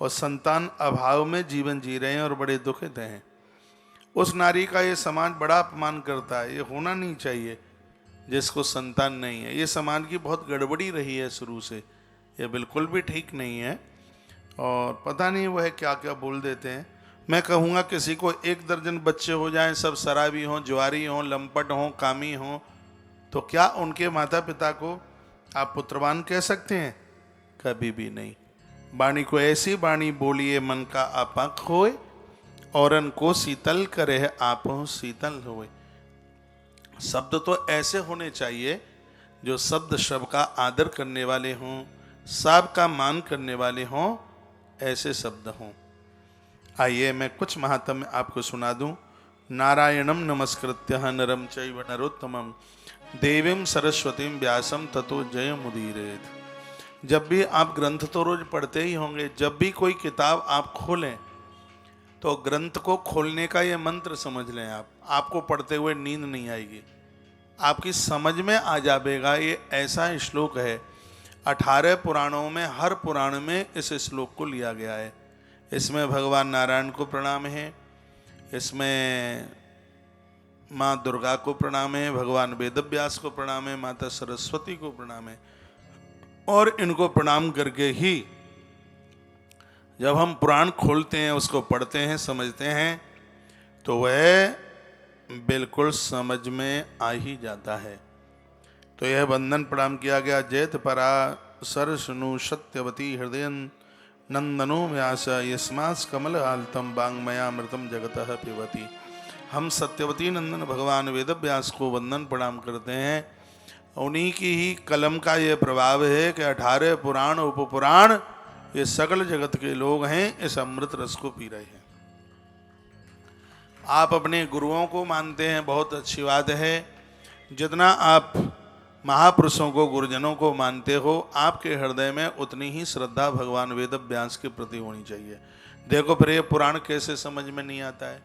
और संतान अभाव में जीवन जी रहे हैं और बड़े दुखित हैं। उस नारी का ये समाज बड़ा अपमान करता है। ये होना नहीं चाहिए जिसको संतान नहीं है। ये समाज की बहुत गड़बड़ी रही है शुरू से, ये बिल्कुल भी ठीक नहीं है। और पता नहीं वह क्या क्या बोल देते हैं। मैं कहूँगा किसी को 1 दर्जन बच्चे हो जाएं, सब शराबी हों, जुआरी हों, लंपट हों, कामी हों, तो क्या उनके माता पिता को आप पुत्रवान कह सकते हैं? कभी भी नहीं। वाणी को ऐसी वाणी बोलिए मन का आपा खोए, औरन को शीतल करे आप शीतल होए। शब्द तो ऐसे होने चाहिए जो शब्द सबका आदर करने वाले हों, सबका मान करने वाले हों, ऐसे शब्द हों। आइए मैं कुछ महात्म्य आपको सुना दूं। नारायणम नमस्कृत्य नरम चैव नरोत्तमम देवीं सरस्वतीं व्यासम ततो जयमुदीरयेत्। जब भी आप ग्रंथ तो रोज पढ़ते ही होंगे, जब भी कोई किताब आप खोलें तो ग्रंथ को खोलने का ये मंत्र समझ लें। आपको पढ़ते हुए नींद नहीं आएगी, आपकी समझ में आ जाएगा। ये ऐसा श्लोक है, 18 पुराणों में हर पुराण में इस श्लोक को लिया गया है। इसमें भगवान नारायण को प्रणाम है, इसमें माँ दुर्गा को प्रणाम है, भगवान वेदव्यास को प्रणाम है, माता सरस्वती को प्रणाम है। और इनको प्रणाम करके ही जब हम पुराण खोलते हैं, उसको पढ़ते हैं, समझते हैं, तो वह बिल्कुल समझ में आ ही जाता है। तो यह वंदन प्रणाम किया गया। जयत परा सरसनु सत्यवती हृदय नंदनो व्यास यस्मास कमल आलतम वांग्मयामृतम जगतः पिबती। हम सत्यवती नंदन भगवान वेदव्यास को वंदन प्रणाम करते हैं। उन्हीं की ही कलम का ये प्रभाव है कि 18 पुराण उपपुराण ये सकल जगत के लोग हैं, इस अमृत रस को पी रहे हैं। आप अपने गुरुओं को मानते हैं, बहुत अच्छी बात है। जितना आप महापुरुषों को, गुरुजनों को मानते हो, आपके हृदय में उतनी ही श्रद्धा भगवान वेदव्यास के प्रति होनी चाहिए। देखो फिर ये पुराण कैसे समझ में नहीं आता है।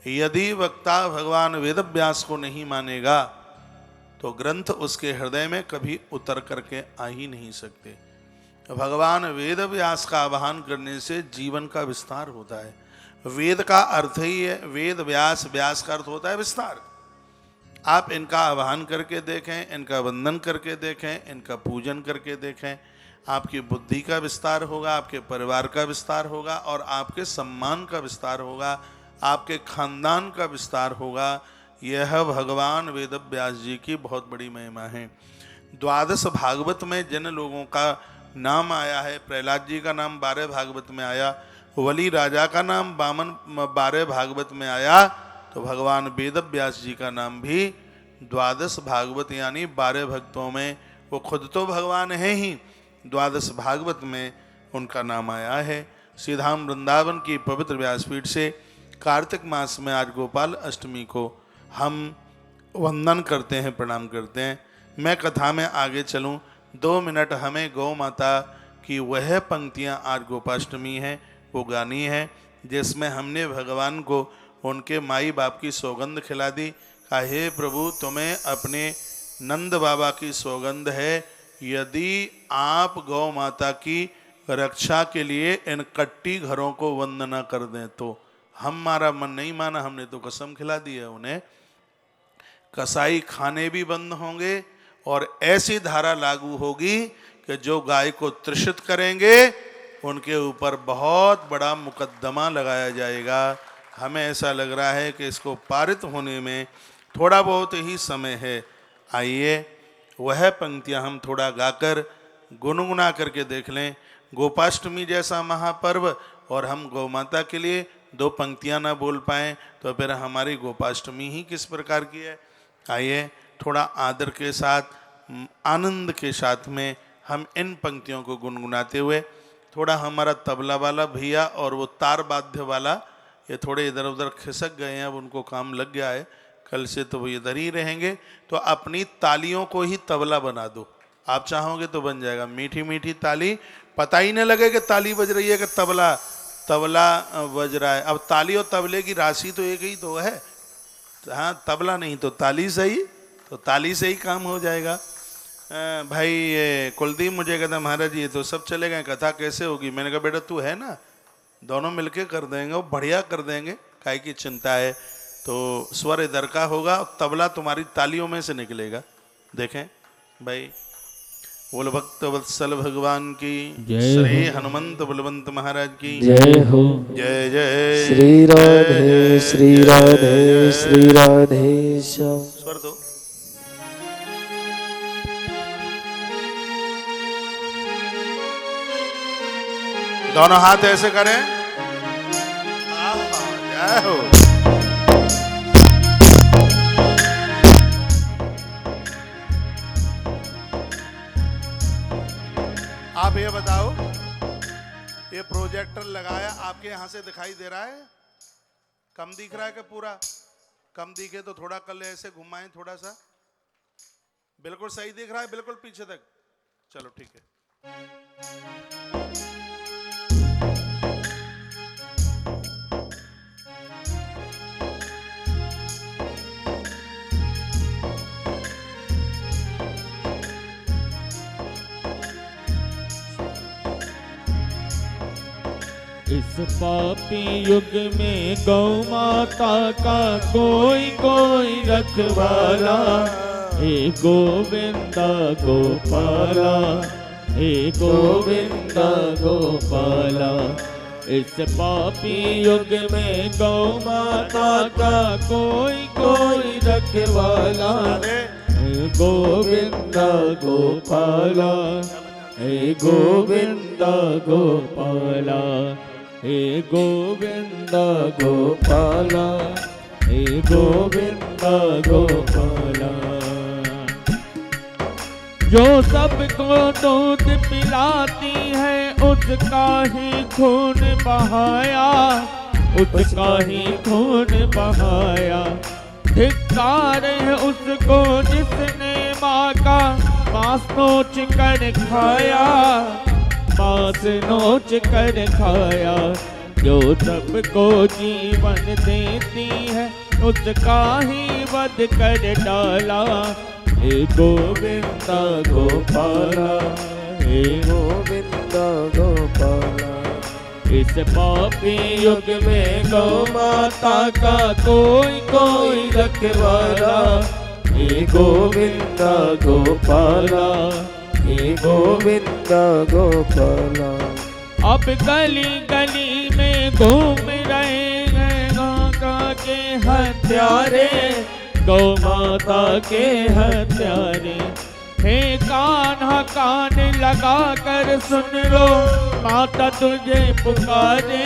यदि वक्ता भगवान वेदव्यास को नहीं मानेगा तो ग्रंथ उसके हृदय में कभी उतर करके आ ही नहीं सकते। भगवान वेदव्यास का आवाहन करने से जीवन का विस्तार होता है। वेद का अर्थ ही है वेद व्यास, व्यास का अर्थ होता है विस्तार। आप इनका आवाहन करके देखें, इनका वंदन करके देखें, इनका पूजन करके देखें, आपकी बुद्धि का विस्तार होगा, आपके परिवार का विस्तार होगा और आपके सम्मान का विस्तार होगा, आपके खानदान का विस्तार होगा। यह भगवान वेदव्यास जी की बहुत बड़ी महिमा है। 12 भागवत में जिन लोगों का नाम आया है, प्रहलाद जी का नाम 12 भागवत में आया, वली राजा का नाम 12 भागवत में आया, तो भगवान वेदव्यास जी का नाम भी 12 भागवत यानी 12 भक्तों में, वो खुद तो भगवान है ही, 12 भागवत में उनका नाम आया है। श्रीधाम वृंदावन की पवित्र व्यासपीठ से कार्तिक मास में आज गोपाल अष्टमी को हम वंदन करते हैं, प्रणाम करते हैं। मैं कथा में आगे चलूं, 2 मिनट हमें गौ माता की वह पंक्तियां आज गोपाष्टमी है वो गानी है, जिसमें हमने भगवान को उनके माई बाप की सौगंध खिला दी। कहा हे प्रभु, तुम्हें अपने नंद बाबा की सौगंध है, यदि आप गौ माता की रक्षा के लिए इन कट्टी घरों को बंद न कर दें तो। हमारा मन नहीं माना, हमने तो कसम खिला दी है उन्हें। कसाई खाने भी बंद होंगे और ऐसी धारा लागू होगी कि जो गाय को तृषित करेंगे उनके ऊपर बहुत बड़ा मुकदमा लगाया जाएगा। हमें ऐसा लग रहा है कि इसको पारित होने में थोड़ा बहुत ही समय है। आइए वह पंक्तियां हम थोड़ा गाकर गुनगुना करके देख लें। गोपाष्टमी जैसा महापर्व और हम गौ माता के लिए 2 पंक्तियां ना बोल पाएँ तो फिर हमारी गोपाष्टमी ही किस प्रकार की है। आइए थोड़ा आदर के साथ, आनंद के साथ में हम इन पंक्तियों को गुनगुनाते हुए, थोड़ा हमारा तबला वाला भैया और वो तार वाद्य वाला ये थोड़े इधर उधर खिसक गए हैं, अब उनको काम लग गया है, कल से तो वो इधर ही रहेंगे। तो अपनी तालियों को ही तबला बना दो, आप चाहोगे तो बन जाएगा। मीठी मीठी ताली, पता ही नहीं लगे कि ताली बज रही है कि तबला बज रहा है। अब ताली और तबले की राशि तो एक ही तो है, हाँ, तबला नहीं तो ताली सही, तो ताली से ही काम हो जाएगा। भाई ये कुलदीप मुझे कहता महाराज ये तो सब चले गए, कथा कैसे होगी? मैंने कहा बेटा तू है ना, दोनों मिलके कर देंगे, वो बढ़िया कर देंगे, काहे की चिंता है। तो स्वर इधर का होगा, तबला तुम्हारी तालियों में से निकलेगा। देखें भाई, बोल भक्त वत्सल भगवान की, श्री हनुमंत बलवंत महाराज की जय हो। जय जय श्री राधे श्री राधे श्री राधे श्याम। स्वर दो। दोनों हाथ ऐसे करें। जय हो। आप ये बताओ, ये प्रोजेक्टर लगाया आपके यहां से दिखाई दे रहा है? कम दिख रहा है कि पूरा? कम दिखे तो थोड़ा कर ले, ऐसे घुमाएं थोड़ा सा। बिल्कुल सही दिख रहा है, बिल्कुल पीछे तक। चलो ठीक है। इस पापी युग में गौ माता का कोई कोई रखवाला, हे गोविंदा गोपाला, हे गोविंदा गोपाला। इस पापी युग में गौ माता का कोई कोई रखवाला, हे गोविंदा गोपाला, हे गोविंदा गोपाला, हे गोविंदा गोपाला, हे गोविंदा गोपाला। जो सबको दूध पिलाती है उसका ही खून बहाया, उसका ही खून बहाया। धिक्कार है उसको जिसने माँ का मांस नोच कर खाया, मांस नोच कर खाया। जो सबको जीवन देती है उसका ही वध कर डाला, हे गोविंदा गोपाला, हे गोविंदा गोपाला। इस पापी युग में गौ माता का कोई कोई रखवाला, हे गोविंदा गोपाला, हे गोविंदा गोपाला। अब गली गली में घूम रहे हैं गंगा के हत्यारे, गौ माता के हत्यारे। हे कान्हा कान लगा कर सुन लो, माता तुझे पुकारे,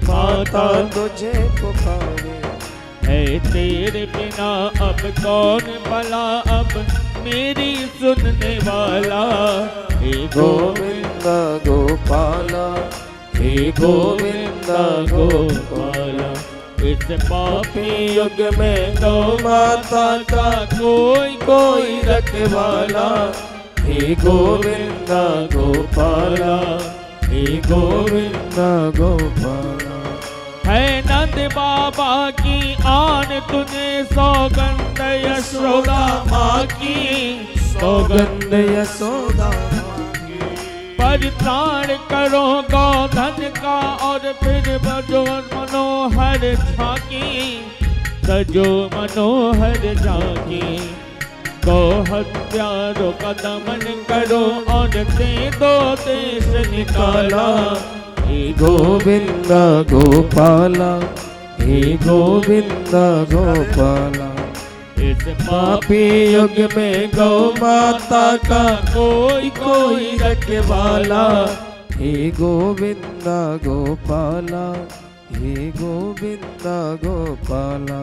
माता तुझे पुकारे। है तेरे बिना अब कौन भला अब मेरी सुनने वाला, हे गोविंदा गोपाला, हे गोविंदा गोपाला। इस पापी युग में गौ माता का कोई कोई रखवाला, हे गोविंदा गोपाला, हे गोविंदा गोपाला। है नंद बाबा की आन तुझे सौगंध यशोदा माँ की, सौगंध यशोदा परित्राण करो गौधन का और फिर बजो मनोहर झांकी, सजो मनोहर झांकी। गौ हत्यारों का दमन करो और दे दो देश निकाला, हे गोविंदा गोपाला, हे गोविंदा गोपाला। इस पापी युग में गौ माता का कोई कोई रखवाला, हे गोविंदा गोपाला, हे गोविंदा गोपाला।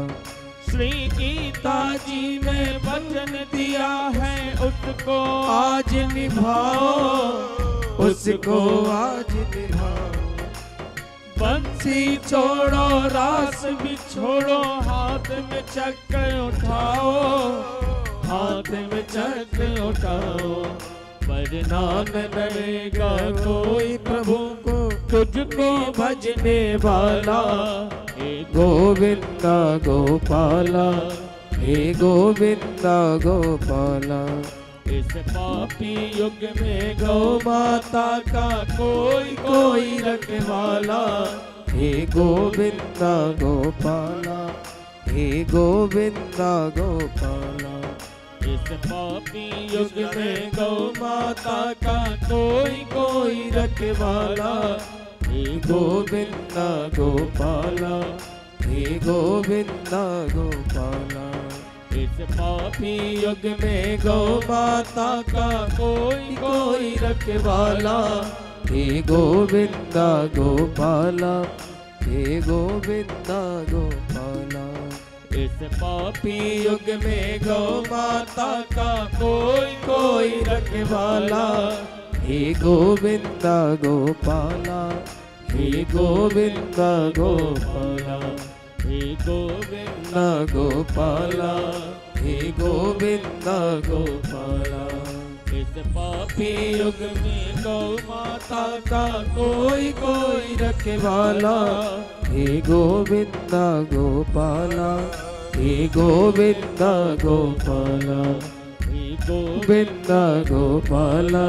श्री गीता जी में वचन दिया है उसको आज निभाओ, उसको आज निभाओ। बंसी छोड़ो रास भी छोड़ो, हाथ में चक्र उठाओ, हाथ में चक्र उठाओ। वरना न रहेगा कोई प्रभु को तुझको भजने वाला, हे गोविंदा गोपाला, हे गोविंदा गोपाला। इस पापी युग में गौ माता का कोई कोई रखवाला। हे गोविंदा गोपाला, हे गोविंदा गोपाला। इस पापी युग में गौ माता का कोई कोई रखवाला। हे गोविंदा गोपाला, हे गोविंदा गोपाला। इस पापी युग में गौ माता का कोई कोई रखवाला। हे गोविंदा गोपाला, हे गोविंदा गोपाला। इस पापी युग में गौ माता का कोई कोई रखवाला। हे गोविंदा गोपाला, हे गोविंदा गोपाला। हे गोविंद ना गोपाला, हे गोविंदा गोपाला। इस पापी युग में गौ माता का कोई कोई रखवाला। हे गोविंदा गोपाला, हे गोविंदा गोपाला। हे गोविंदा गोपाला,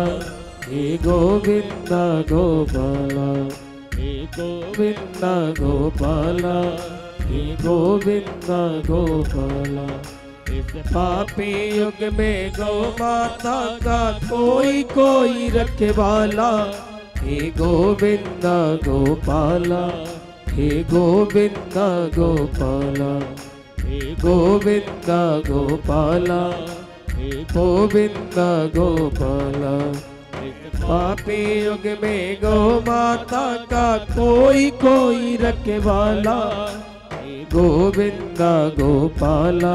हे गोविंदा गोपाला। हे गोविंदा गोपाला, हे गोविंदा गोपाला। इस पापी युग में गौ माता का कोई कोई रखवाला। हे गोविंदा गोपाला, हे गोविंदा गोपाला। हे गोविंदा गोपाला, हे गोविंदा गोपाला। इस पापी युग में गौ माता का कोई कोई रखवाला। गोविंदा गोपाला,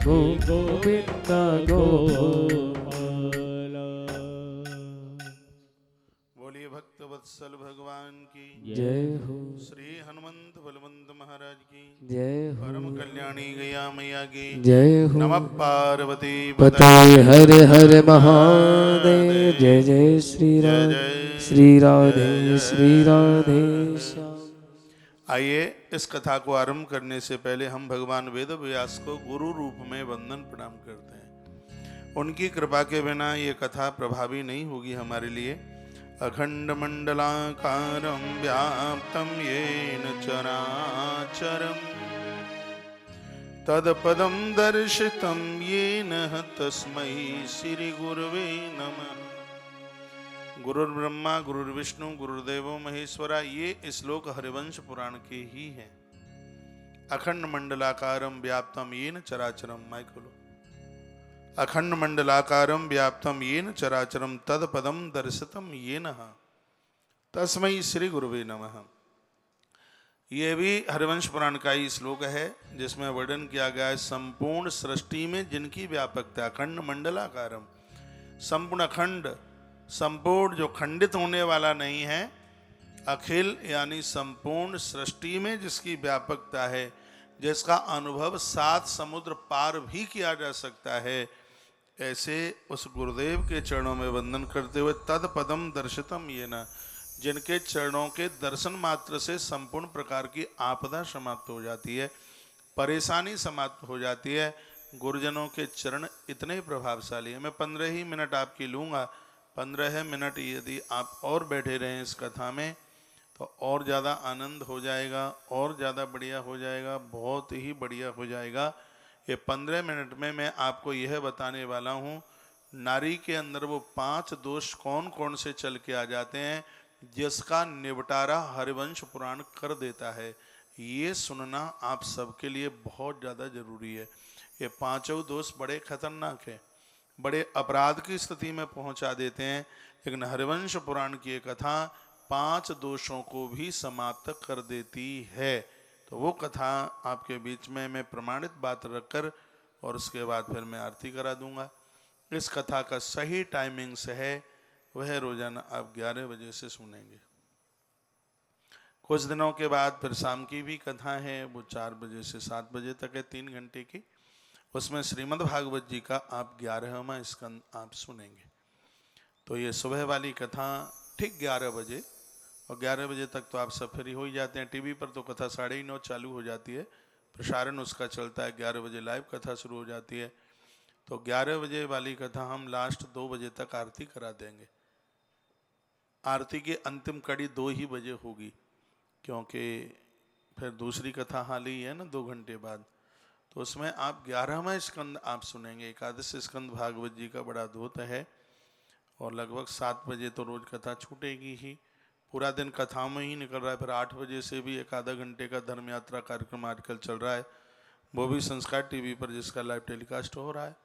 गोविंदा गोपाला। बोलिए भक्त वत्सल भगवान की जय हो, श्री हनुमंत बलवंत महाराज की जय हो, परम कल्याणी गया मैया की जय हो। नमः पार्वती पते हर हर महादेव। जय जय श्री राम, श्री राधे, श्री राधे श्याम। आइए इस कथा को आरंभ करने से पहले हम भगवान वेद व्यास को गुरु रूप में वंदन प्रणाम करते हैं। उनकी कृपा के बिना ये कथा प्रभावी नहीं होगी हमारे लिए। अखंड मंडलाकारं व्याप्तं येन चराचरं तत्पदं दर्शितं येन तस्मै श्री गुरवे नमः। गुरुर्ब्रह्मा गुरुर्विष्णु गुरुर्देवो महेश्वरा, ये श्लोक हरिवंश पुराण के ही हैं। अखंड मंडलाकारं व्याप्तम येन चराचरम, माइक खोलो। अखंड मंडलाकारं व्याप्तम येन चराचरम तत्पदम दर्शितम येन तस्मै श्री गुरुवे नमः। ये भी हरिवंश पुराण का ही श्लोक है जिसमें वर्णन किया गया है संपूर्ण सृष्टि में जिनकी व्यापकता। अखंड मंडलाकारम, संपूर्ण अखंड, संपूर्ण जो खंडित होने वाला नहीं है, अखिल यानी संपूर्ण सृष्टि में जिसकी व्यापकता है, जिसका अनुभव 7 समुद्र पार भी किया जा सकता है, ऐसे उस गुरुदेव के चरणों में वंदन करते हुए तत्पदम दर्शितम येन, जिनके चरणों के दर्शन मात्र से संपूर्ण प्रकार की आपदा समाप्त हो जाती है, परेशानी समाप्त हो जाती है। गुरुजनों के चरण इतने प्रभावशाली हैं। मैं 15 ही मिनट आपकी लूँगा। 15 मिनट यदि आप और बैठे रहें इस कथा में तो और ज़्यादा आनंद हो जाएगा, और ज़्यादा बढ़िया हो जाएगा, बहुत ही बढ़िया हो जाएगा। ये 15 मिनट में मैं आपको यह बताने वाला हूँ नारी के अंदर वो 5 दोष कौन कौन से चल के आ जाते हैं जिसका निपटारा हरिवंश पुराण कर देता है। ये सुनना आप सबके लिए बहुत ज़्यादा जरूरी है। ये 5 दोष बड़े खतरनाक हैं, बड़े अपराध की स्थिति में पहुंचा देते हैं, लेकिन हरिवंश पुराण की एक कथा 5 दोषों को भी समाप्त कर देती है। तो वो कथा आपके बीच में मैं प्रमाणित बात रखकर और उसके बाद फिर मैं आरती करा दूंगा। इस कथा का सही टाइमिंग से है वह रोजाना आप 11 बजे से सुनेंगे। कुछ दिनों के बाद फिर शाम की भी कथा है, वो 4 बजे से 7 बजे तक है, 3 घंटे की। उसमें श्रीमद् भागवत जी का आप 11वां स्कंद आप सुनेंगे। तो ये सुबह वाली कथा ठीक 11 बजे, और 11 बजे तक तो आप सब फ्री हो ही जाते हैं। टीवी पर तो कथा 9:30 चालू हो जाती है, प्रसारण उसका चलता है, 11 बजे लाइव कथा शुरू हो जाती है। तो 11 बजे वाली कथा हम लास्ट 2 बजे तक आरती करा देंगे। आरती की अंतिम कड़ी 2 ही बजे होगी, क्योंकि फिर दूसरी कथा हाल ही है ना 2 घंटे बाद। तो उसमें आप 11वां स्कंद आप सुनेंगे। एकादश स्कंद भागवत जी का बड़ा अद्भुत है, और लगभग 7 बजे तो रोज कथा छूटेगी ही, पूरा दिन कथाओं में ही निकल रहा है। फिर 8 बजे से भी एक आधा घंटे का धर्म यात्रा कार्यक्रम आजकल चल रहा है, वो भी संस्कार टीवी पर, जिसका लाइव टेलीकास्ट हो रहा है।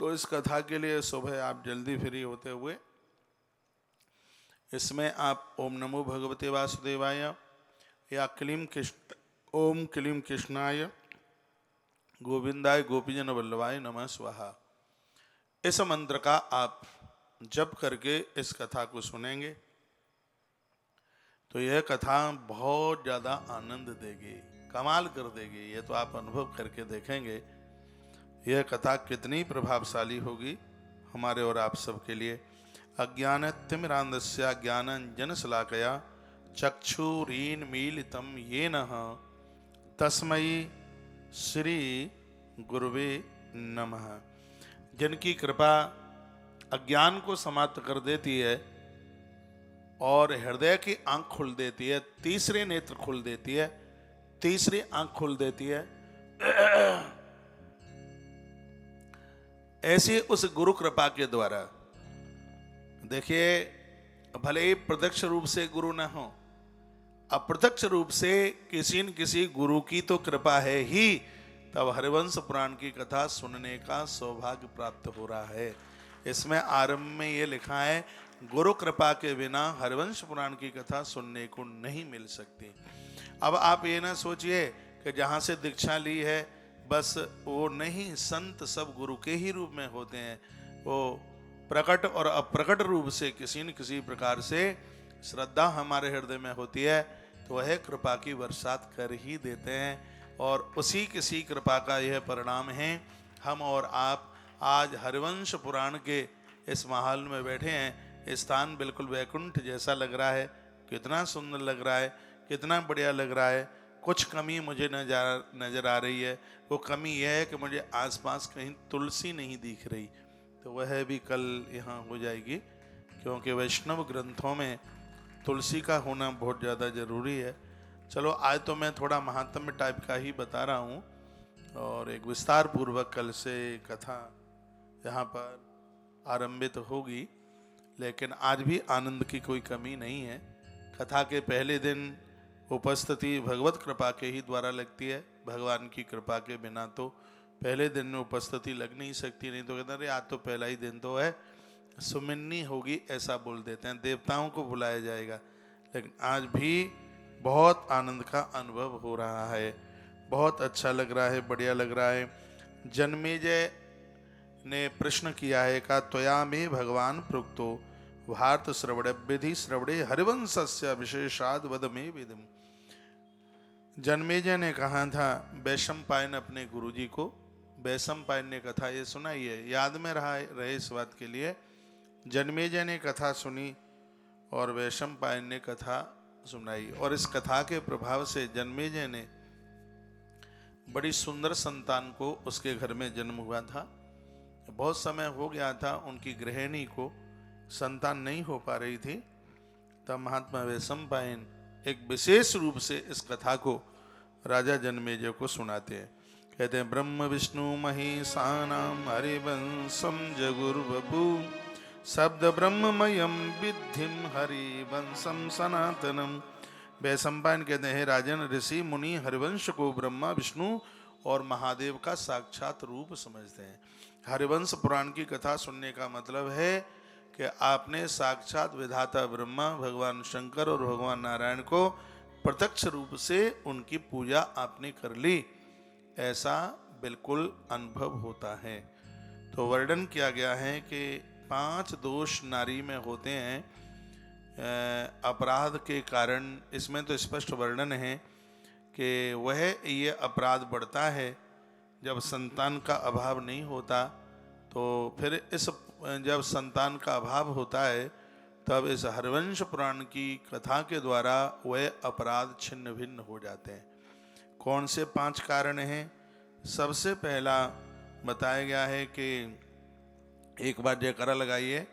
तो इस कथा के लिए सुबह आप जल्दी फ्री होते हुए इसमें आप ओम नमो भगवते वासुदेवाय या ओम क्लीम कृष्णाय गोविंदाय गोपीजन वल्लभाय नमः स्वाहा, इस मंत्र का आप जप करके इस कथा को सुनेंगे तो यह कथा बहुत ज़्यादा आनंद देगी, कमाल कर देगी। ये तो आप अनुभव करके देखेंगे यह कथा कितनी प्रभावशाली होगी हमारे और आप सबके लिए। अज्ञानतिमिरान्धस्य ज्ञानाञ्जनशलाकया चक्षुरुन्मीलितं येन तस्मै श्री गुरुवे नमः। जिनकी कृपा अज्ञान को समाप्त कर देती है और हृदय की आंख खोल देती है, तीसरे नेत्र खोल देती है, तीसरी आंख खोल देती है, ऐसी उस गुरु कृपा के द्वारा। देखिए, भले ही प्रत्यक्ष रूप से गुरु न हो, अप्रत्यक्ष रूप से किसी न किसी गुरु की तो कृपा है ही, तब हरिवंश पुराण की कथा सुनने का सौभाग्य प्राप्त हो रहा है। इसमें आरंभ में ये लिखा है, गुरु कृपा के बिना हरिवंश पुराण की कथा सुनने को नहीं मिल सकती। अब आप ये ना सोचिए कि जहाँ से दीक्षा ली है बस वो नहीं, संत सब गुरु के ही रूप में होते हैं। वो प्रकट और अप्रकट रूप से किसी न किसी प्रकार से श्रद्धा हमारे हृदय में होती है तो वह कृपा की बरसात कर ही देते हैं, और उसी किसी कृपा का यह परिणाम है हम और आप आज हरिवंश पुराण के इस महल में बैठे हैं। स्थान बिल्कुल वैकुंठ जैसा लग रहा है, कितना सुंदर लग रहा है, कितना बढ़िया लग रहा है। कुछ कमी मुझे नज़र आ रही है, वो कमी यह है कि मुझे आसपास कहीं तुलसी नहीं दिख रही, तो वह भी कल यहाँ हो जाएगी, क्योंकि वैष्णव ग्रंथों में तुलसी का होना बहुत ज़्यादा ज़रूरी है। चलो, आज तो मैं थोड़ा महात्म्य टाइप का ही बता रहा हूँ, और एक विस्तार पूर्वक कल से कथा यहाँ पर आरंभित होगी, लेकिन आज भी आनंद की कोई कमी नहीं है। कथा के पहले दिन उपस्थिति भगवत कृपा के ही द्वारा लगती है, भगवान की कृपा के बिना तो पहले दिन में उपस्थिति लग नहीं सकती। नहीं तो कहते अरे आज तो पहला ही दिन तो है, सुमिन्नी होगी, ऐसा बोल देते हैं, देवताओं को बुलाया जाएगा। लेकिन आज भी बहुत आनंद का अनुभव हो रहा है, बहुत अच्छा लग रहा है, बढ़िया लग रहा है। जन्मेजय ने प्रश्न किया है का त्वया में भगवान प्रोक्तो भारत श्रवण विधि श्रवणे हरिवंशस्य विशेषाद वद में विधिम। जन्मेजय ने कहा था वैशंपायन अपने गुरुजी को, वैशंपायन ने कथा ये सुनाई है, याद में रहे इस बात के लिए। जन्मेजय ने कथा सुनी और वैशंपायन ने कथा सुनाई, और इस कथा के प्रभाव से जन्मेजय ने बड़ी सुंदर संतान को, उसके घर में जन्म हुआ था। बहुत समय हो गया था उनकी गृहिणी को संतान नहीं हो पा रही थी, तब महात्मा वैशंपायन एक विशेष रूप से इस कथा को राजा जन्मेजय को सुनाते हैं। कहते हैं ब्रह्म विष्णु महेशानाम हरिवंशम जगुर्वपु शब्द ब्रह्ममयम विद्धिम हरिवंशम सनातनम। वैशंपायन कहते हैं राजन, ऋषि मुनि हरिवंश को ब्रह्मा विष्णु और महादेव का साक्षात रूप समझते हैं। हरिवंश पुराण की कथा सुनने का मतलब है कि आपने साक्षात विधाता ब्रह्मा, भगवान शंकर और भगवान नारायण को प्रत्यक्ष रूप से उनकी पूजा आपने कर ली, ऐसा बिल्कुल अनुभव होता है। तो वर्णन किया गया है कि 5 दोष नारी में होते हैं अपराध के कारण। इसमें तो स्पष्ट वर्णन है कि वह ये अपराध बढ़ता है जब संतान का अभाव नहीं होता, तो फिर इस जब संतान का अभाव होता है तब इस हरिवंश पुराण की कथा के द्वारा वह अपराध छिन्न भिन्न हो जाते हैं। कौन से 5 कारण हैं? सबसे पहला, बताया गया है कि एक बार जयकारा लगाइए,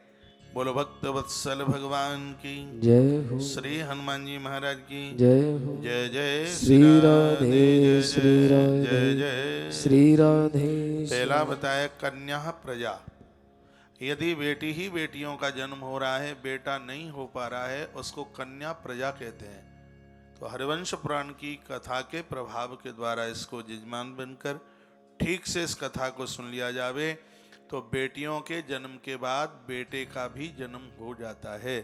बोलो भक्त वत्सल भगवान की जय हो, श्री हनुमान जी महाराज की जय हो। जय जय श्री राधे, जय श्री जय राधे, जय जय। श्री राधे। पहला बताया कन्या प्रजा, यदि बेटी ही बेटियों का जन्म हो रहा है, बेटा नहीं हो पा रहा है, उसको कन्या प्रजा कहते हैं। तो हरिवंश पुराण की कथा के प्रभाव के द्वारा इसको यजमान बनकर ठीक से इस कथा को सुन लिया जावे तो बेटियों के जन्म के बाद बेटे का भी जन्म हो जाता है।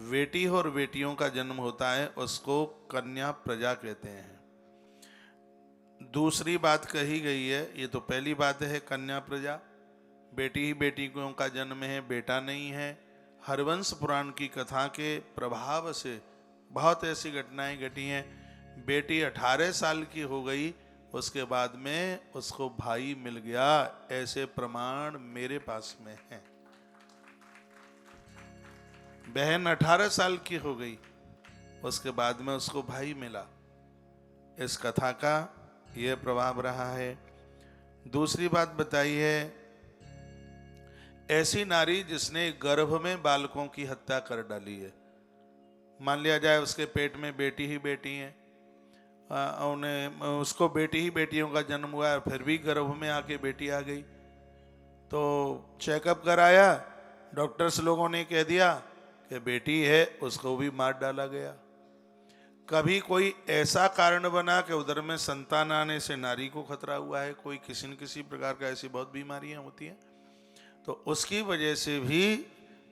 बेटी और बेटियों का जन्म होता है, उसको कन्या प्रजा कहते हैं। दूसरी बात कही गई है, ये तो पहली बात है, कन्या प्रजा, बेटी ही बेटियों का जन्म है, बेटा नहीं है। हरिवंश पुराण की कथा के प्रभाव से बहुत ऐसी घटनाएं घटी हैं। बेटी 18 साल की हो गई, उसके बाद में उसको भाई मिल गया, ऐसे प्रमाण मेरे पास में हैं। बहन 18 साल की हो गई, उसके बाद में उसको भाई मिला। इस कथा का यह प्रभाव रहा है। दूसरी बात बताई है, ऐसी नारी जिसने गर्भ में बालकों की हत्या कर डाली है। मान लिया जाए उसके पेट में बेटी ही बेटी है, उन्हें उसको बेटी ही बेटियों का जन्म हुआ है, फिर भी गर्भ में आके बेटी आ गई। तो चेकअप कराया, डॉक्टर्स लोगों ने कह दिया कि बेटी है, उसको भी मार डाला गया। कभी कोई ऐसा कारण बना कि उधर में संतान आने से नारी को खतरा हुआ है, कोई किसी न किसी प्रकार का, ऐसी बहुत बीमारियां होती हैं, तो उसकी वजह से भी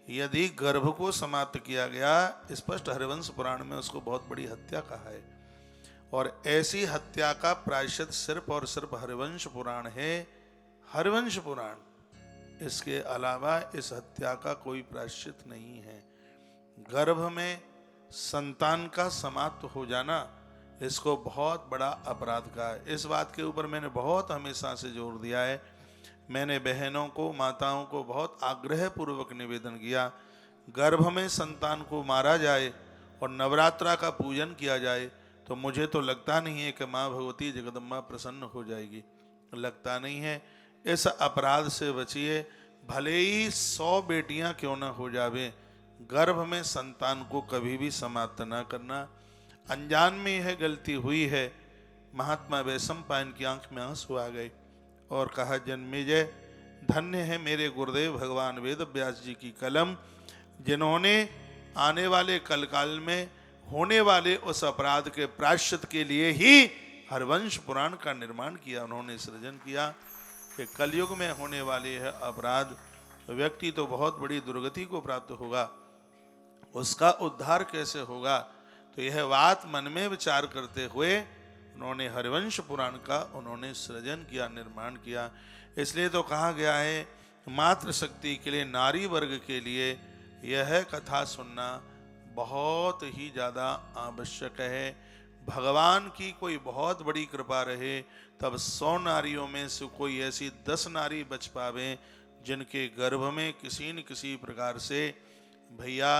यदि गर्भ को समाप्त किया गया, स्पष्ट हरिवंश पुराण में उसको बहुत बड़ी हत्या कहा है। और ऐसी हत्या का प्रायश्चित सिर्फ और सिर्फ हरिवंश पुराण है। हरिवंश पुराण, इसके अलावा इस हत्या का कोई प्रायश्चित नहीं है। गर्भ में संतान का समाप्त हो जाना, इसको बहुत बड़ा अपराध कहा है। इस बात के ऊपर मैंने बहुत हमेशा से जोर दिया है। मैंने बहनों को, माताओं को बहुत आग्रह पूर्वक निवेदन किया, गर्भ में संतान को मारा जाए और नवरात्रा का पूजन किया जाए तो मुझे तो लगता नहीं है कि माँ भगवती जगदम्बा प्रसन्न हो जाएगी, लगता नहीं है। इस अपराध से बचिए, भले ही 100 बेटियां क्यों न हो जावे, गर्भ में संतान को कभी भी समाप्त ना करना। अनजान में यह गलती हुई है। महात्मा वैशंपायन की आंख में आंसू आ गए और कहा, जन्मेजय, धन्य है मेरे गुरुदेव भगवान वेद व्यास जी की कलम, जिन्होंने आने वाले कलकाल में होने वाले उस अपराध के प्रायश्चित के लिए ही हरिवंश पुराण का निर्माण किया। उन्होंने सृजन किया कि कलयुग में होने वाले यह अपराध, व्यक्ति तो बहुत बड़ी दुर्गति को प्राप्त होगा, उसका उद्धार कैसे होगा। तो यह बात मन में विचार करते हुए उन्होंने हरिवंश पुराण का उन्होंने सृजन किया, निर्माण किया। इसलिए तो कहा गया है, मातृशक्ति के लिए, नारी वर्ग के लिए यह कथा सुनना बहुत ही ज़्यादा आवश्यक है। भगवान की कोई बहुत बड़ी कृपा रहे तब 100 नारियों में से कोई ऐसी 10 नारी बच पावे जिनके गर्भ में किसी न किसी प्रकार से भैया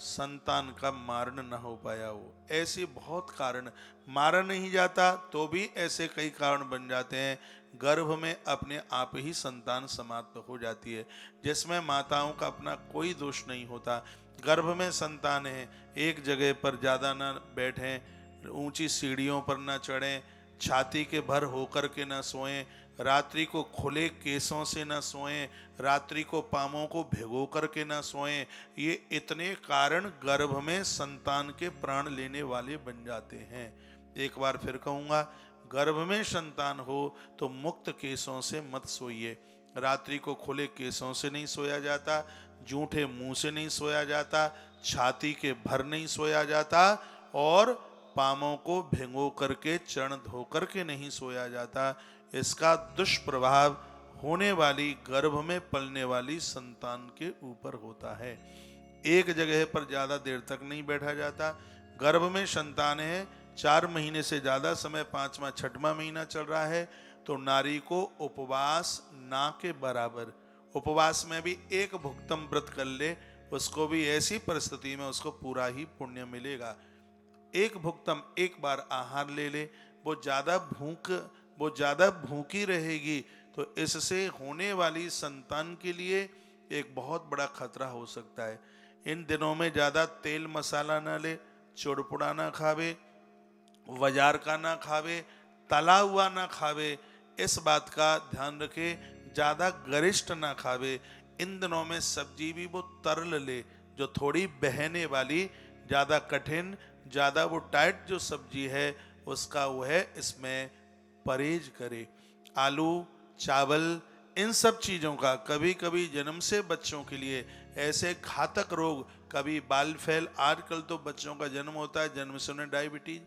संतान का मारण न हो पाया हो। ऐसे बहुत कारण, मारा नहीं जाता तो भी ऐसे कई कारण बन जाते हैं, गर्भ में अपने आप ही संतान समाप्त हो जाती है, जिसमें माताओं का अपना कोई दोष नहीं होता। गर्भ में संतान है, एक जगह पर ज़्यादा न बैठें, ऊंची सीढ़ियों पर न चढ़ें, छाती के भर होकर के न सोएं, रात्रि को खुले केसों से न सोएं, रात्रि को पामों को भिगो करके न सोएं। ये इतने कारण गर्भ में संतान के प्राण लेने वाले बन जाते हैं। एक बार फिर कहूँगा, गर्भ में संतान हो तो मुक्त केसों से मत सोइए। रात्रि को खुले केसों से नहीं सोया जाता, जूठे मुंह से नहीं सोया जाता, छाती के भर नहीं सोया जाता और पामों को भिगो करके, चरण धो करके नहीं सोया जाता। इसका दुष्प्रभाव होने वाली, गर्भ में पलने वाली संतान के ऊपर होता है। एक जगह पर ज़्यादा देर तक नहीं बैठा जाता। गर्भ में संतान है, 4 महीने से ज़्यादा समय, 5वां 6वां महीना चल रहा है, तो नारी को उपवास ना के बराबर, उपवास में भी एक भुक्तम व्रत कर ले, उसको भी ऐसी परिस्थिति में उसको पूरा ही पुण्य मिलेगा। एक भुक्तम, एक बार आहार ले ले, वो ज़्यादा भूखी रहेगी तो इससे होने वाली संतान के लिए एक बहुत बड़ा खतरा हो सकता है। इन दिनों में ज़्यादा तेल मसाला ना ले, चुड़पुड़ा ना खावे, बाजार का ना खावे, तला हुआ ना खावे, इस बात का ध्यान रखे। ज़्यादा गरिष्ठ ना खावे। इन दिनों में सब्जी भी वो तरल ले, जो थोड़ी बहने वाली, ज़्यादा कठिन, ज़्यादा वो टाइट जो सब्जी है उसका वह इसमें परहेज करे। आलू, चावल, इन सब चीज़ों का, कभी कभी जन्म से बच्चों के लिए ऐसे घातक रोग, कभी बाल फैल, आजकल तो बच्चों का जन्म होता है जन्म से उन्हें डायबिटीज,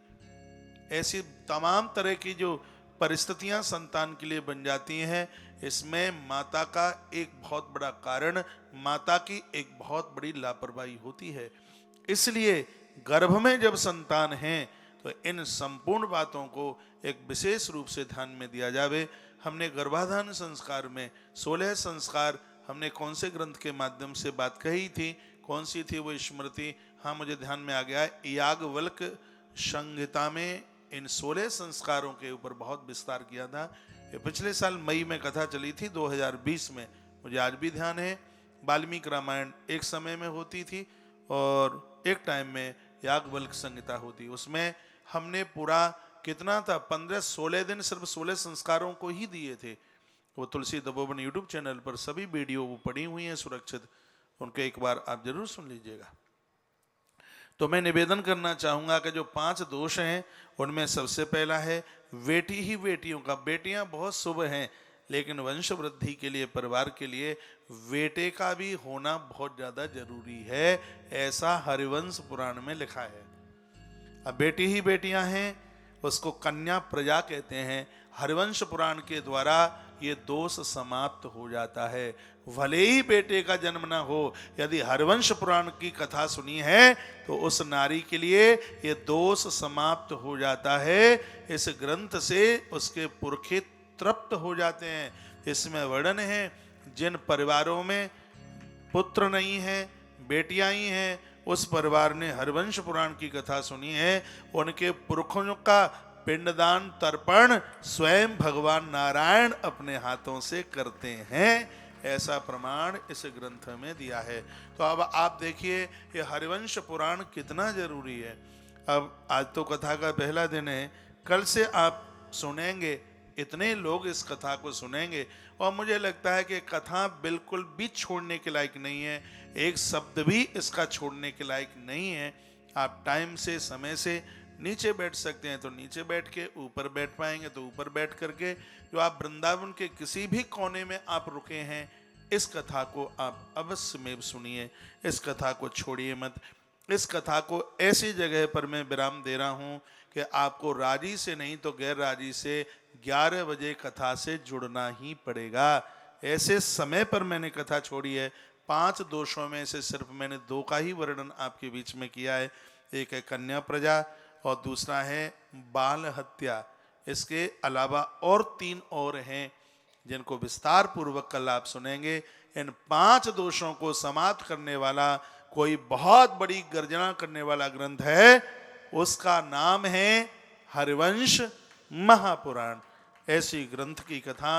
ऐसी तमाम तरह की जो परिस्थितियां संतान के लिए बन जाती हैं, इसमें माता का एक बहुत बड़ा कारण, माता की एक बहुत बड़ी लापरवाही होती है। इसलिए गर्भ में जब संतान है तो इन संपूर्ण बातों को एक विशेष रूप से ध्यान में दिया जावे। हमने गर्भाधान संस्कार में 16 संस्कार हमने कौन से ग्रंथ के माध्यम से बात कही थी, कौन सी थी वो स्मृति, हाँ मुझे ध्यान में आ गया है। याज्ञवल्क संहिता में इन 16 संस्कारों के ऊपर बहुत विस्तार किया था। ये पिछले साल मई में कथा चली थी 2020 में, मुझे आज भी ध्यान है। वाल्मीकि रामायण एक समय में होती थी और एक टाइम में याज्ञवल्क संहिता होती। उसमें हमने पूरा कितना था, 15-16 दिन सिर्फ 16 संस्कारों को ही दिए थे। वो तुलसी तपोवन यूट्यूब चैनल पर सभी वीडियो वो पड़ी हुई हैं सुरक्षित, उनको एक बार आप जरूर सुन लीजिएगा। तो मैं निवेदन करना चाहूँगा कि जो 5 दोष हैं उनमें सबसे पहला है बेटी ही बेटियों का। बेटियां बहुत शुभ हैं, लेकिन वंश वृद्धि के लिए, परिवार के लिए बेटे का भी होना बहुत ज़्यादा जरूरी है, ऐसा हरिवंश पुराण में लिखा है। अब बेटी ही बेटियां हैं, उसको कन्या प्रजा कहते हैं। हरिवंश पुराण के द्वारा ये दोष समाप्त हो जाता है। भले ही बेटे का जन्म ना हो, यदि हरिवंश पुराण की कथा सुनी है तो उस नारी के लिए ये दोष समाप्त हो जाता है। इस ग्रंथ से उसके पुरखे तृप्त हो जाते हैं। इसमें वर्णन है जिन परिवारों में पुत्र नहीं है, बेटियां ही हैं, उस परिवार ने हरिवंश पुराण की कथा सुनी है, उनके पुरखों का पिंडदान तर्पण स्वयं भगवान नारायण अपने हाथों से करते हैं, ऐसा प्रमाण इस ग्रंथ में दिया है। तो अब आप देखिए ये हरिवंश पुराण कितना जरूरी है। अब आज तो कथा का पहला दिन है, कल से आप सुनेंगे, इतने लोग इस कथा को सुनेंगे और मुझे लगता है कि कथा बिल्कुल भी छोड़ने के लायक नहीं है, एक शब्द भी इसका छोड़ने के लायक नहीं है। आप टाइम से, समय से नीचे बैठ सकते हैं तो नीचे बैठ के, ऊपर बैठ पाएंगे तो ऊपर बैठ करके, जो आप वृंदावन के किसी भी कोने में आप रुके हैं, इस कथा को आप अवश्य में सुनिए, इस कथा को छोड़िए मत। इस कथा को ऐसी जगह पर मैं विराम दे रहा हूँ कि आपको राजी से नहीं तो गैर राजी से 11 बजे कथा से जुड़ना ही पड़ेगा। ऐसे समय पर मैंने कथा छोड़ी है। 5 दोषों में से सिर्फ मैंने 2 का ही वर्णन आपके बीच में किया है। एक है कन्या प्रजा और दूसरा है बाल हत्या। इसके अलावा और 3 और हैं जिनको विस्तार पूर्वक कल आप सुनेंगे। इन 5 दोषों को समाप्त करने वाला कोई बहुत बड़ी गर्जना करने वाला ग्रंथ है, उसका नाम है हरिवंश महापुराण। ऐसी ग्रंथ की कथा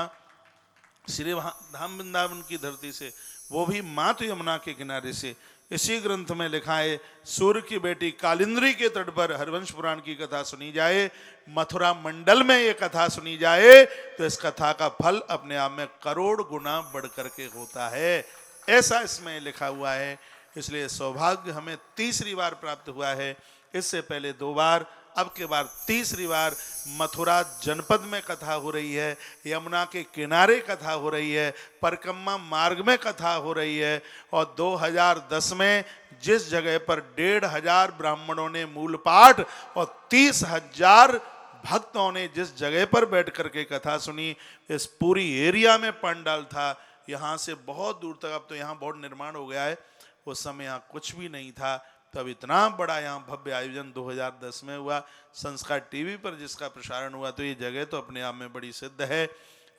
श्री धाम वृंदावन की धरती से, वो भी मातु यमुना के किनारे से, इसी ग्रंथ में लिखा है सूर्य की बेटी कालिंद्री के तट पर हरिवंश पुराण की कथा सुनी जाए, मथुरा मंडल में ये कथा सुनी जाए तो इस कथा का फल अपने आप में करोड़ गुना बढ़ करके होता है, ऐसा इसमें लिखा हुआ है। इसलिए सौभाग्य हमें तीसरी बार प्राप्त हुआ है। इससे पहले 2 बार, अब के बार तीसरी बार मथुरा जनपद में कथा हो रही है, यमुना के किनारे कथा हो रही है, परिक्रमा मार्ग में कथा हो रही है। और 2010 में जिस जगह पर 1,500 ब्राह्मणों ने मूल पाठ और 30,000 भक्तों ने जिस जगह पर बैठ करके कथा सुनी, इस पूरी एरिया में पंडाल था, यहाँ से बहुत दूर तक। अब तो यहाँ बहुत निर्माण हो गया है, उस समय यहाँ कुछ भी नहीं था। तब इतना बड़ा यहाँ भव्य आयोजन 2010 में हुआ। संस्कार टीवी पर जिसका प्रसारण हुआ, तो ये जगह तो अपने आप में बड़ी सिद्ध है।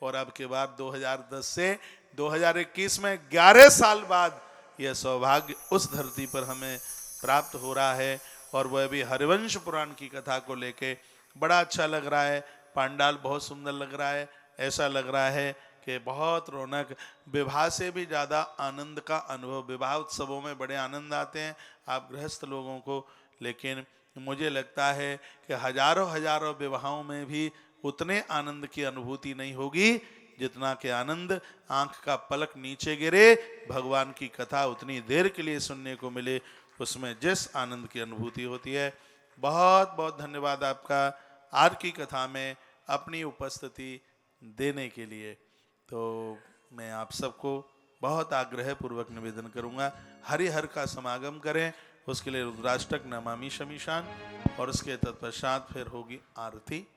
और अब के बाद 2010 से 2021 में 11 साल बाद यह सौभाग्य उस धरती पर हमें प्राप्त हो रहा है, और वह भी हरिवंश पुराण की कथा को लेके। बड़ा अच्छा लग रहा है, पंडाल बहुत सुंदर लग रहा है। ऐसा लग रहा है कि बहुत रौनक, विवाह से भी ज़्यादा आनंद का अनुभव, विवाह उत्सवों में बड़े आनंद आते हैं आप गृहस्थ लोगों को, लेकिन मुझे लगता है कि हजारों हजारों विवाहों में भी उतने आनंद की अनुभूति नहीं होगी जितना कि आनंद आंख का पलक नीचे गिरे भगवान की कथा उतनी देर के लिए सुनने को मिले, उसमें जिस आनंद की अनुभूति होती है। बहुत बहुत धन्यवाद आपका आज की कथा में अपनी उपस्थिति देने के लिए। तो मैं आप सबको बहुत आग्रह पूर्वक निवेदन करूंगा, हरिहर का समागम करें, उसके लिए रुद्राष्टक नमामि शमीशान, और उसके तत्पश्चात फिर होगी आरती,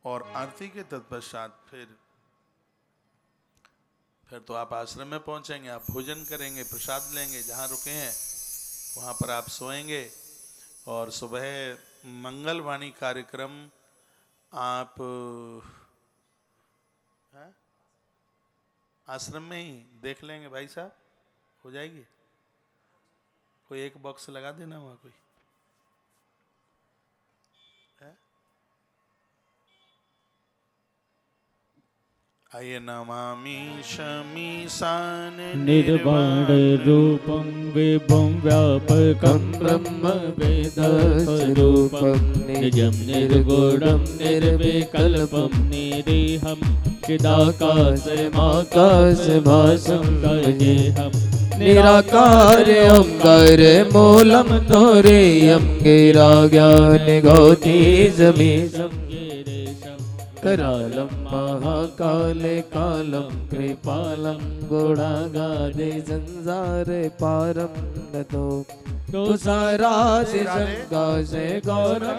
और आरती के तत्पश्चात फिर तो आप आश्रम में पहुंचेंगे, आप भोजन करेंगे, प्रसाद लेंगे, जहाँ रुके हैं वहाँ पर आप सोएंगे, और सुबह मंगलवाणी कार्यक्रम आप आश्रम में ही देख लेंगे भाई साहब, हो जाएगी। कोई एक बॉक्स लगा देना वहाँ कोई है? आइए नमामि शमीशान निर्वाण रूपं विभुं व्यापकं ब्रह्म वेदस्वरूपं निजं निर्गुणं निर्विकल्पं निरीहं चिदाकाशमाकाशभासं गजेहं निराकार ओंकार मूलम तोरेयं गिरा ज्ञान गौती जमीशं करालं महाकाले कालं कृपालं गुणागादे संसारे पारं गतो तुषाराशि संकाशे गौरं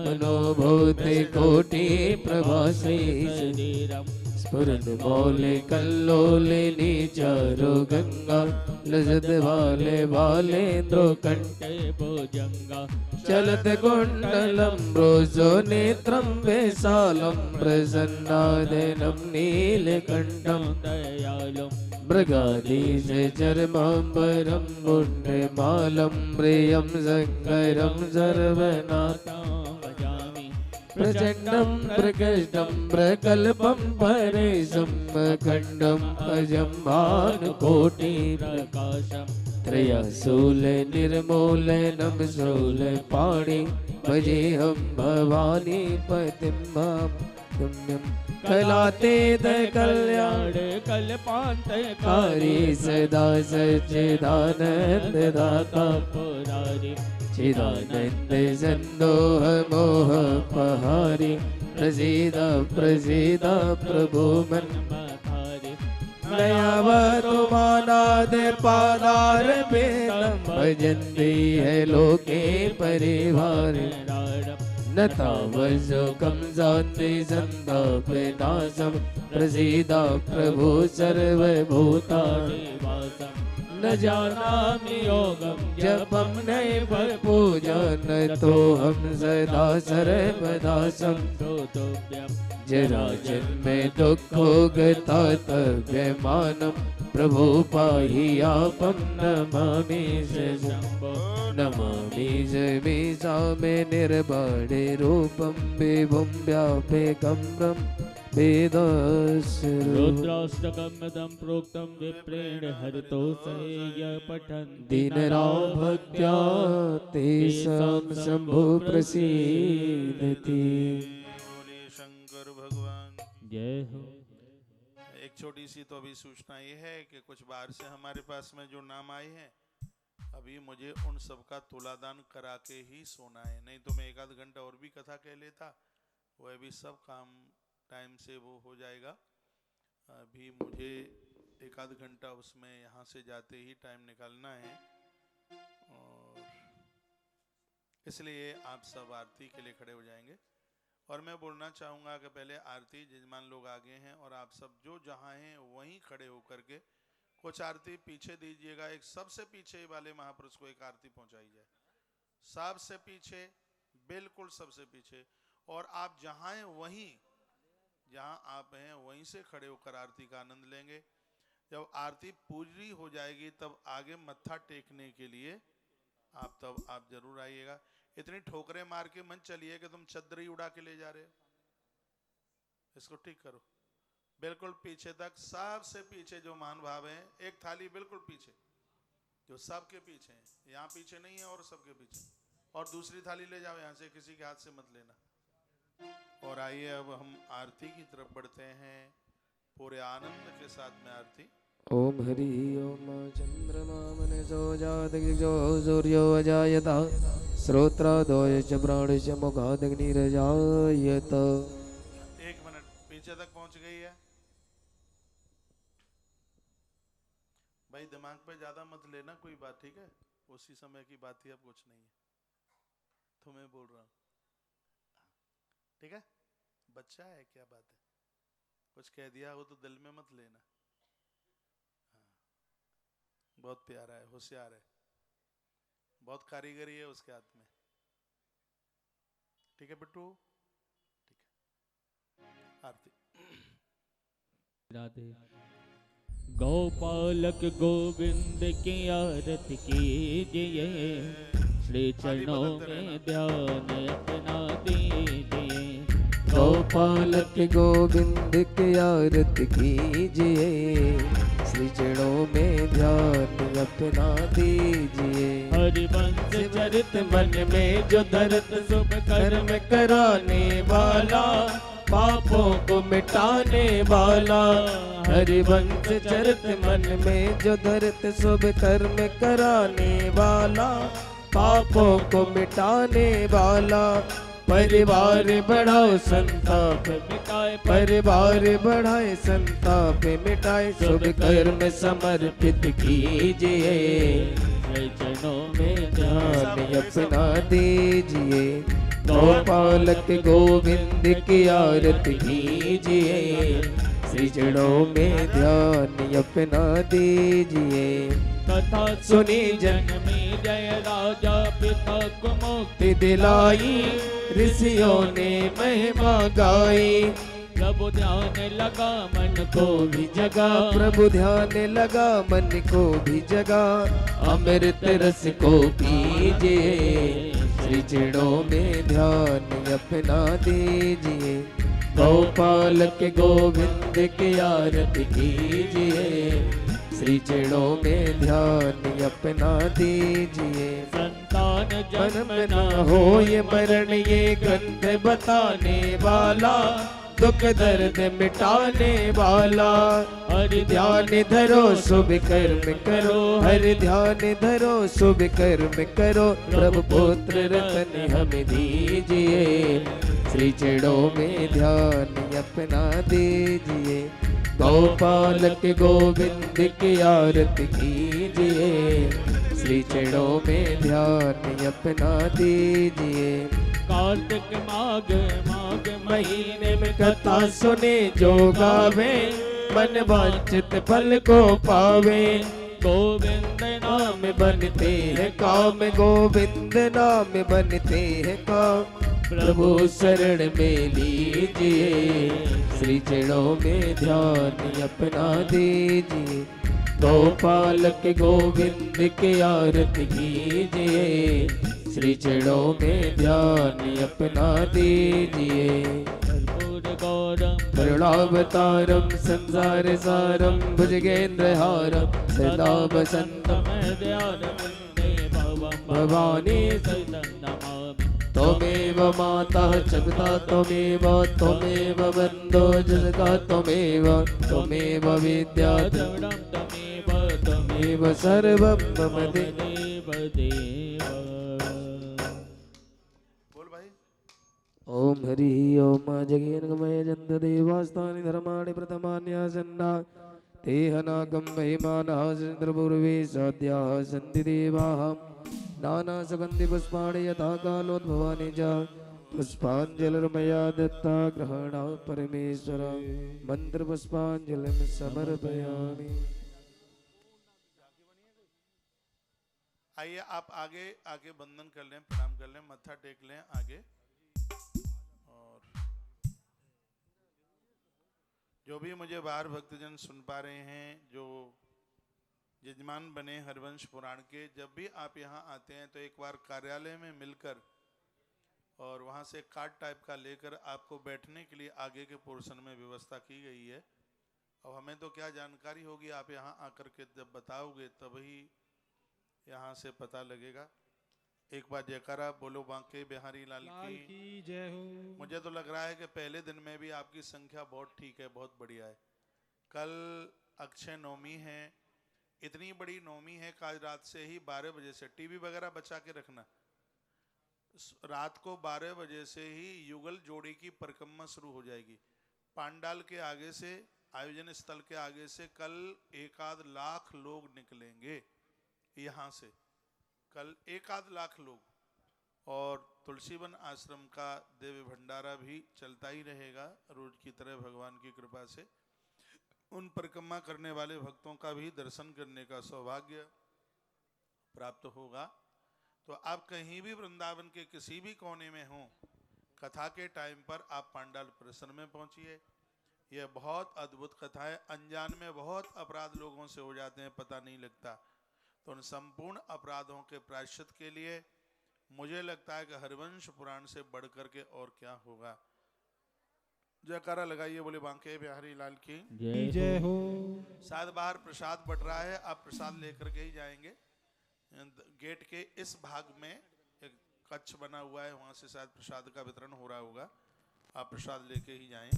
मनोभूति कोटि प्रभासी शरीरं स्फुरन मौले कल्लोले नीचारो गंगा लजत वाले बालेन्द्रो कंठे भुजंगा चलत कुंडलं रोजो नेत्रं विशालं प्रसन्नादनं नीलकण्ठं दयालुं मृगाधीश चर्माम्बरं पुण्यमालं प्रियं शङ्करं सर्वनाथं भजामि प्रचण्डं प्रकृष्टं प्रकल्पं परेशं अखण्डम् अजं भानुकोटिप्रकाशम् त्रयशूल निर्मूलनं शूलपाणि भजेऽहं भवानी पतिं पुण्यं कलातीत कल्याण कल्पान्तकारी सदा सच्चिदानन्ददाता पुरारी चिदानन्द सन्दोह मोह पहारी प्रसीद प्रसीद प्रभु मन्मथारी नयावतुमानाद पादार पेदं भजन्ति है लोके परिवार न तावसुखं शान्ति सन्तापनाशं प्रसीद प्रभु सर्वभूतानि वासं न जानामि योगं जपं नैव पूजन तोऽहं सदा सर्वदा संस्तोतव्यं जरा जन्मे दुःखो गता तव्यमानं प्रभु पाहि आपं नमामि शम्भो नमामि जमीशामे निर्बाणे रूपं विभुं व्यापकं ब्रह्म वेदस्वरूपं रुद्राष्टकं प्रोक्तं विप्रेण हरितो सहेय पठन् दीनराव भक्त्या तेषां शम्भो प्रसीदति। बोले शंकर भगवान जय हो। एक छोटी सी तो अभी सूचना ये है कि कुछ बाहर से हमारे पास में जो नाम आए हैं, अभी मुझे उन सब का तुलादान करा के ही सोना है, नहीं तो मैं एक आध घंटा और भी कथा कह लेता, वह भी सब काम टाइम से वो हो जाएगा। अभी मुझे एक आध घंटा उसमें यहाँ से जाते ही टाइम निकालना है, और इसलिए आप सब आरती के लिए खड़े हो जाएंगे। और मैं बोलना चाहूँगा कि पहले आरती जजमान लोग आगे हैं, और आप सब जो जहाँ हैं वहीं खड़े होकर के कुछ आरती पीछे दीजिएगा। एक सबसे पीछे वाले महापुरुष को एक आरती पहुँचाई जाए, सबसे पीछे, बिल्कुल सबसे पीछे। और आप जहाँ हैं वहीं, जहाँ आप हैं वहीं से खड़े होकर आरती का आनंद लेंगे। जब आरती पूरी हो जाएगी तब आगे मत्था टेकने के लिए आप जरूर आइएगा। इतनी ठोकरें मार के मत चलिए कि तुम चद्दरी उड़ा के ले जा रहे हो, इसको ठीक करो। बिल्कुल पीछे तक, सबसे पीछे जो महान भाव है, एक थाली बिल्कुल पीछे, जो सबके पीछे है, यहाँ पीछे नहीं है और सबके पीछे। और दूसरी थाली ले जाओ यहाँ से, किसी के हाथ से मत लेना। और आइए अब हम आरती की तरफ बढ़ते हैं, पूरे आनंद के साथ में आरती। ओम हरि ओम चंद्रमा मनसो जातगिजो सूर्यो अजायत श्रोत्रादोय च प्राणश्च मुखादग्निरजायत। 1 मिनट, पीछे तक पहुंच गई है भाई, दिमाग पे ज्यादा मत लेना कोई बात, ठीक है? उसी समय की बात ही, अब कुछ नहीं है, तुम्हें बोल रहा हूं, ठीक है? बच्चा है, क्या बात है, कुछ कह दिया हो तो दिल में मत लेना। बहुत प्यारा है, होशियार है, बहुत कारीगरी है उसके हाथ में, ठीक है बिट्टू? ठीक है, आरती। राधे। गोपालक गोविंद की आरती कीजिए, श्री चरणों में ध्यान अपना दीजिए। गोपालक गोविंद की आरती कीजिए, श्री चरणों में ध्यान अपना दीजिए। हरिवंश चरित मन में जो धरत शुभ कर्म कराने वाला, पापों को मिटाने वाला। हरिवंश चरित मन में जो धरत शुभ कर्म कराने वाला, पापों को मिटाने वाला। परिवार बढ़ाओ संताप मिटाए, परिवार बढ़ाए संताप मिटाए। शुभ कर्म समर्पित कीजिए, चरणों में ध्यान अपना दीजिए। गोपालक गोविंद की आरती कीजिए, श्री चरणों में ध्यान अपना दीजिए। कथा सुनी जन्मी जय राजा पिता को मुक्ति दिलाई, ऋषियों ने महिमा गाई। प्रभु ध्यान लगा मन को भी जगा, प्रभु ध्यान लगा मन को भी जगा। अमृत रस को पीजिए, श्री चरणों में ध्यान अपना दीजिए। गोपालक गोविंद की आरती कीजिए, श्री चरणों में ध्यान अपना दीजिए। संतान जन्म जन्म न हो ये मरण, ये ग्रंथ बताने वाला, दुख दर्द मिटाने वाला। हरि ध्यान धरो शुभ कर्म करो, हरि ध्यान धरो शुभ कर्म करो। प्रभु पुत्र रतन हमें दीजिए, श्री चरणों में ध्यान अपना दीजिए। गोपालक गोविंद की आरती कीजिए, श्री चरणों में ध्यान अपना दीजिए। कार्तिक माघ माघ महीने में कथा सुने जो गावे, मन वांछित फल को पावे। गोविंद नाम बनते हैं काम, गोविंद नाम बनते हैं काम। प्रभु शरण में लीजिए, श्री चरणों में ध्यान अपना दीजिए। गोपालक गोविंद की आरती कीजिए, श्री चरणों में ध्यान अपना दीजिए। कर्पूर गौरम करुणावतारम संसार सारम भुजगेन्द्रहारम सदा वसंतम भवानी नमामि। त्वमेव माता च पिता त्वमेव, त्वमेव बन्धो जगता त्वमेव, त्वमेव विद्या द्रविडं तमेव त्वमेव सर्वं मम देव देव। बोल भाई। ओम हरि ओम जगेनगमय जन्त देवास्तानि धर्माणि प्रथमान्यासन्ना तेहनागं महिमानः चन्द्रपूर्वे साध्याः सन्ति देवाः। नाना सुगन्धि पुष्पाणि यथा कालोद्भवानि च पुष्पाञ्जलिर्मया दत्ता ग्रहणात् परमेश्वर। मंत्र पुष्पाञ्जलिं समर्पयामि। आइए आप आगे आगे बंदन कर लें, प्रणाम कर लें, मत्था टेक लें आगे। और जो भी मुझे बाहर भक्तजन सुन पा रहे हैं, जो यजमान बने हरिवंश पुराण के, जब भी आप यहाँ आते हैं तो एक बार कार्यालय में मिलकर और वहाँ से कार्ड टाइप का लेकर आपको बैठने के लिए आगे के पोर्शन में व्यवस्था की गई है। अब हमें तो क्या जानकारी होगी, आप यहाँ आकर के जब बताओगे तभी यहाँ से पता लगेगा। एक बार जयकारा बोलो बांके बिहारी लाल लाल की। की जय हो। मुझे तो लग रहा है कि पहले दिन में भी आपकी संख्या बहुत ठीक है, बहुत बढ़िया है। कल अक्षय नवमी है, इतनी बड़ी नवमी है कि आज रात से ही 12 बजे से टीवी वगैरह बचा के रखना। रात को 12 बजे से ही युगल जोड़ी की परिक्रमा शुरू हो जाएगी। पांडाल के आगे से, आयोजन स्थल के आगे से कल 1 लाख लोग निकलेंगे यहाँ से, कल 1 लाख लोग। और तुलसीवन आश्रम का देवी भंडारा भी चलता ही रहेगा रोज की तरह, भगवान की कृपा से। उन परिक्रमा करने वाले भक्तों का भी दर्शन करने का सौभाग्य प्राप्त होगा। तो आप कहीं भी वृंदावन के किसी भी कोने में हों, कथा के टाइम पर आप पांडाल परिसर में पहुंचिए। यह बहुत अद्भुत कथा है। अनजान में बहुत अपराध लोगों से हो जाते हैं, पता नहीं लगता। तो उन संपूर्ण अपराधों के प्रायश्चित के लिए मुझे लगता है कि हरिवंश पुराण से बढ़ करके और क्या होगा। जयकारा लगाइए, बोले बांके बिहारी लाल की जय हो। शायद बाहर प्रसाद बट रहा है, आप प्रसाद लेकर के ही जाएंगे। गेट के इस भाग में एक कक्ष बना हुआ है, वहां से शायद प्रसाद का वितरण हो रहा होगा, आप प्रसाद लेके ही जाएं।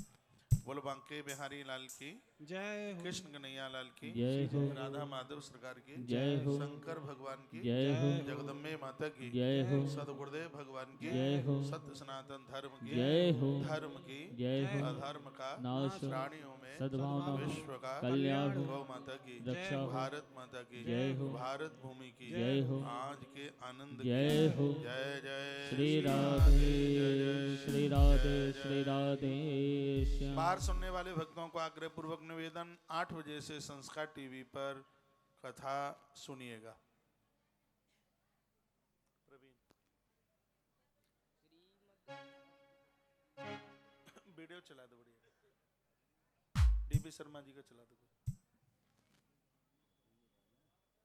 बोलो बांके बिहारी लाल की जय हो। कृष्ण कन्हैया लाल की जय हो। राधा माधव सरकार की जय हो। शंकर भगवान की जय हो। जगदम्बे माता की जय हो। सदगुरुदेव भगवान की जय हो। सत्य सनातन धर्म की जय हो। धर्म की जय हो। अधर्म का नाश हो। प्राणियों में सद्भावना हो। विश्व का कल्याण हो। गौ माता की रक्षा हो। भारत माता की जय हो। भारत भूमि की जय हो। आज के आनंद जय की हो। जय जय श्री राधे श्री राधे श्री राधे श्याम। बाहर सुनने वाले भक्तों को आग्रह पूर्वक निवेदन, 8 बजे से संस्कार टीवी पर कथा सुनिएगा। वीडियो चला दो, बढ़िया डीबी शर्मा जी का चला दो,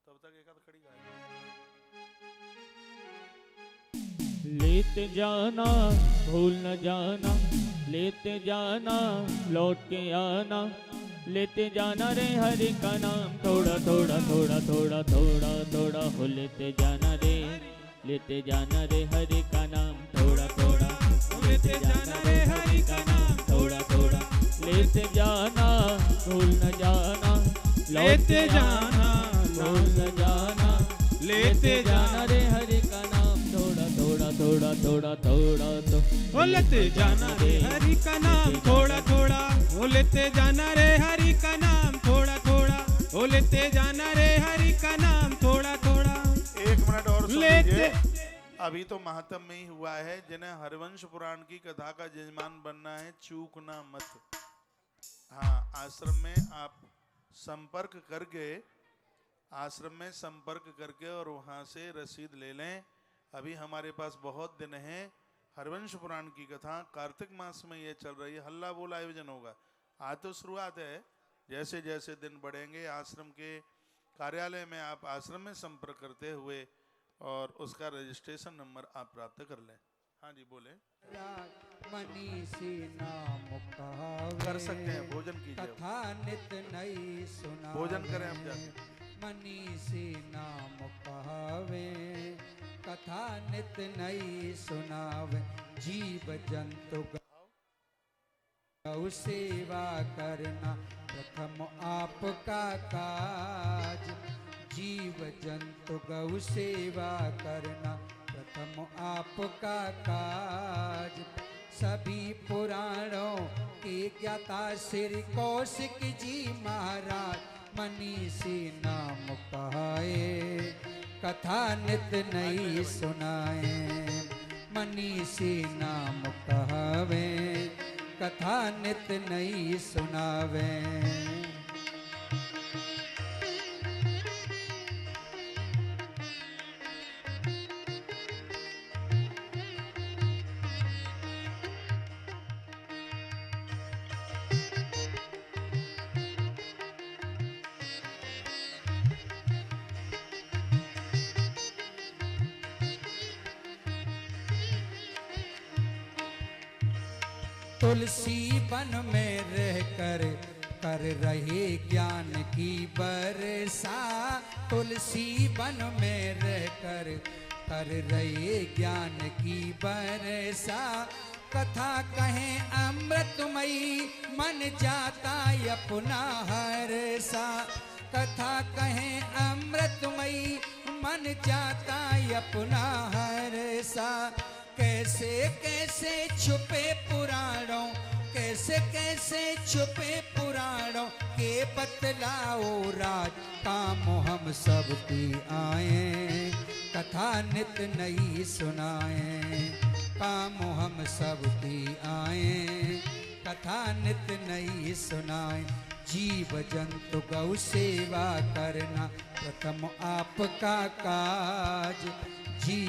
तब तक एक आध खड़ी गाएगा। लेते जाना भूल न जाना, लेते जाना लौट के आना, लेते जाना रे हरि का नाम, थोड़ा थोड़ा थोड़ा थोड़ा थोड़ा थोड़ा हो। लेते जाना रे हरि का नाम, थोड़ा थोड़ा लेते जाना रे हरि का नाम, थोड़ा थोड़ा लेते जाना भूल न जाना, लेते जाना भूल न जाना, लेते जाना रे हरि का नाम, थोड़ा थोड़ा थोड़ा थोड़ा थोड़ा तो ओ लेते जाना रे हरि का नाम, थोड़ा थोड़ा ओ लेते जाना रे हरि का नाम, थोड़ा थोड़ा ओ लेते जाना रे हरि का नाम, थोड़ा थोड़ा। 1 मिनट और सुन लेते लीजिए। अभी तो महात्म में ही हुआ है, जिन्हें हरिवंश पुराण की कथा का यजमान बनना है चूकना मत। हाँ, आश्रम में आप संपर्क करके, आश्रम में संपर्क करके और वहाँ से रसीद ले लें। अभी हमारे पास बहुत दिन हैं। हरिवंश पुराण की कथा कार्तिक मास में ये चल रही है, हल्ला बोल आयोजन होगा। आज तो शुरुआत है, जैसे जैसे दिन बढ़ेंगे आश्रम के कार्यालय में आप आश्रम में संपर्क करते हुए और उसका रजिस्ट्रेशन नंबर आप प्राप्त कर लें। हाँ जी बोले। मनीषी नाम कहावे, कर सकते हैं, भोजन कीजिए। कथा नित नई सुना, भोजन करें हम जाके। मनीषी नाम कहावे, कथा नित नई सुनावे, जीव जंतु गौ सेवा करना प्रथम आपका काज, जीव जंतु गौ सेवा करना प्रथम आपका काज। सभी पुराणों के ज्ञाता श्री कौशिक जी महाराज, मनीषी नाम कहाए, कथा नित नई सुनाए, मनीषी नाम कहावे, कथा नित नई सुनावे। तुलसी वन में रहकर कर रहे ज्ञान की बरसा, तुलसी वन में रहकर कर रहे ज्ञान की बरसा। कथा कहें अमृतमयी मन जाता अपना हरसा, कथा कहें अमृतमयी मन जाता अपना हरसा। कैसे कैसे छुपे पुराणों, कैसे कैसे छुपे पुराणों के बतलाओ राज। काम हम सबकी आए, कथा नित नई सुनाए। काम हम सबकी आए, कथा नित नई सुनाए। जीव जंतु गौ सेवा करना प्रथम आपका काज। जीव